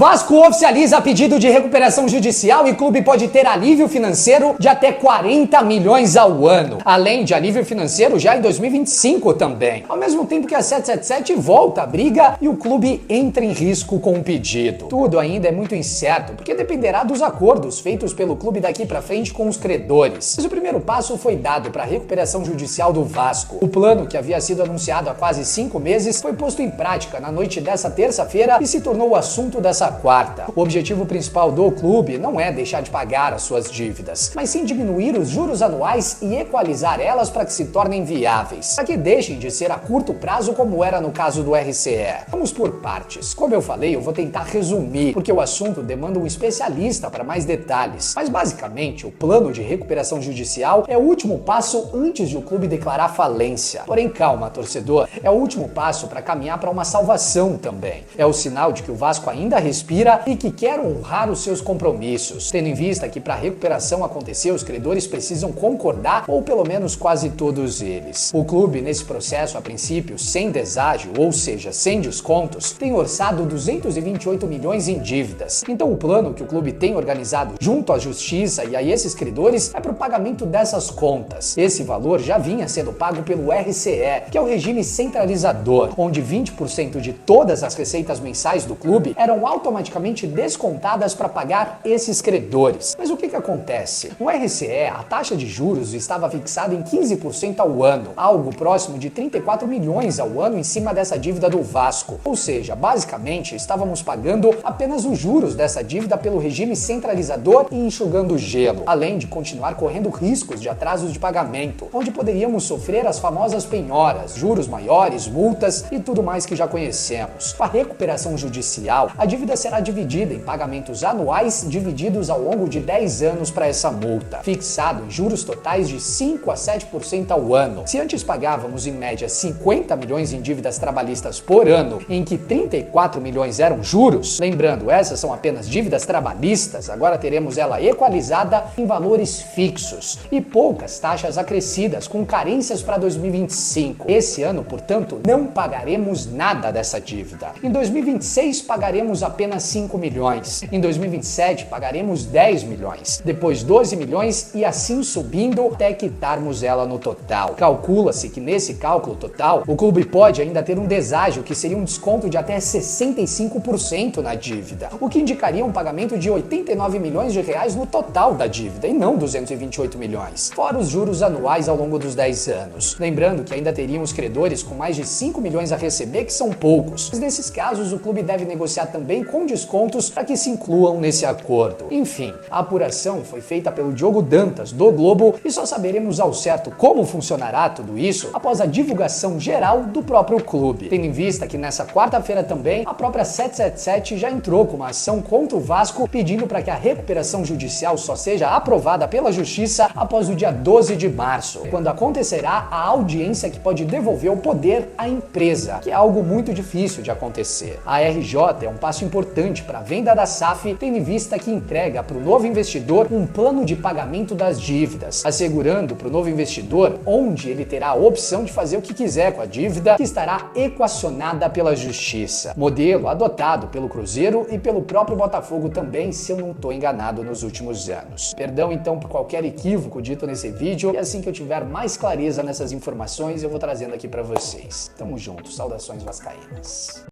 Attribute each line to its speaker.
Speaker 1: Vasco oficializa pedido de recuperação judicial e clube pode ter alívio financeiro de até 40 milhões ao ano. Além de alívio financeiro já em 2025 também. Ao mesmo tempo que a 777 volta à briga e o clube entra em risco com o pedido. Tudo ainda é muito incerto, porque dependerá dos acordos feitos pelo clube daqui pra frente com os credores. Mas o primeiro passo foi dado para a recuperação judicial do Vasco. O plano, que havia sido anunciado há quase 5 meses, foi posto em prática na noite dessa terça-feira e se tornou o assunto dessa quarta. O objetivo principal do clube não é deixar de pagar as suas dívidas, mas sim diminuir os juros anuais e equalizar elas para que se tornem viáveis, para que deixem de ser a curto prazo como era no caso do RCE. Vamos por partes. Como eu falei, eu vou tentar resumir, porque o assunto demanda um especialista para mais detalhes. Mas basicamente, o plano de recuperação judicial é o último passo antes de o clube declarar falência. Porém, calma, torcedor, é o último passo para caminhar para uma salvação também. É o sinal de que o Vasco ainda respira e que quer honrar os seus compromissos, tendo em vista que para a recuperação acontecer, os credores precisam concordar, ou pelo menos quase todos eles. O clube, nesse processo, a princípio, sem deságio, ou seja, sem descontos, tem orçado 228 milhões em dívidas. Então o plano que o clube tem organizado junto à justiça e a esses credores é para o pagamento dessas contas. Esse valor já vinha sendo pago pelo RCE, que é o regime centralizador, onde 20% de todas as receitas mensais do clube eram automaticamente descontadas para pagar esses credores. Mas o que acontece? No RCE, a taxa de juros estava fixada em 15% ao ano, algo próximo de 34 milhões ao ano em cima dessa dívida do Vasco. Ou seja, basicamente, estávamos pagando apenas os juros dessa dívida pelo regime centralizador e enxugando gelo, além de continuar correndo riscos de atrasos de pagamento, onde poderíamos sofrer as famosas penhoras, juros maiores, multas e tudo mais que já conhecemos. Com a recuperação judicial, a dívida será dividida em pagamentos anuais divididos ao longo de 10 anos para essa multa, fixado em juros totais de 5 a 7% ao ano. Se antes pagávamos em média 50 milhões em dívidas trabalhistas por ano, em que 34 milhões eram juros, lembrando, essas são apenas dívidas trabalhistas, agora teremos ela equalizada em valores fixos e poucas taxas acrescidas, com carências para 2025. Esse ano, portanto, não pagaremos nada dessa dívida. Em 2026, pagaremos apenas 5 milhões. Em 2027, pagaremos 10 milhões. Depois 12 milhões e assim subindo até quitarmos ela no total. Calcula-se que nesse cálculo total, o clube pode ainda ter um deságio, que seria um desconto de até 65% na dívida, o que indicaria um pagamento de 89 milhões de reais no total da dívida, e não 228 milhões, fora os juros anuais ao longo dos 10 anos. Lembrando que ainda teríamos credores com mais de 5 milhões a receber, que são poucos. Mas nesses casos, o clube deve negociar também com descontos para que se incluam nesse acordo. Enfim, a apuração foi feita pelo Diogo Dantas, do Globo, e só saberemos ao certo como funcionará tudo isso após a divulgação geral do próprio clube. Tendo em vista que nessa quarta-feira também, a própria 777 já entrou com uma ação contra o Vasco, pedindo para que a recuperação judicial só seja aprovada pela Justiça após o dia 12 de março, quando acontecerá a audiência que pode devolver o poder à empresa, que é algo muito difícil de acontecer. A RJ é um passo importante para a venda da SAF, tendo em vista que entrega para o novo investidor um plano de pagamento das dívidas, assegurando para o novo investidor onde ele terá a opção de fazer o que quiser com a dívida, que estará equacionada pela Justiça. Modelo adotado pelo Cruzeiro e pelo próprio Botafogo também, se eu não estou enganado, nos últimos anos. Perdão então por qualquer equívoco dito nesse vídeo, e assim que eu tiver mais clareza nessas informações, eu vou trazendo aqui para vocês. Tamo junto, saudações vascaínas.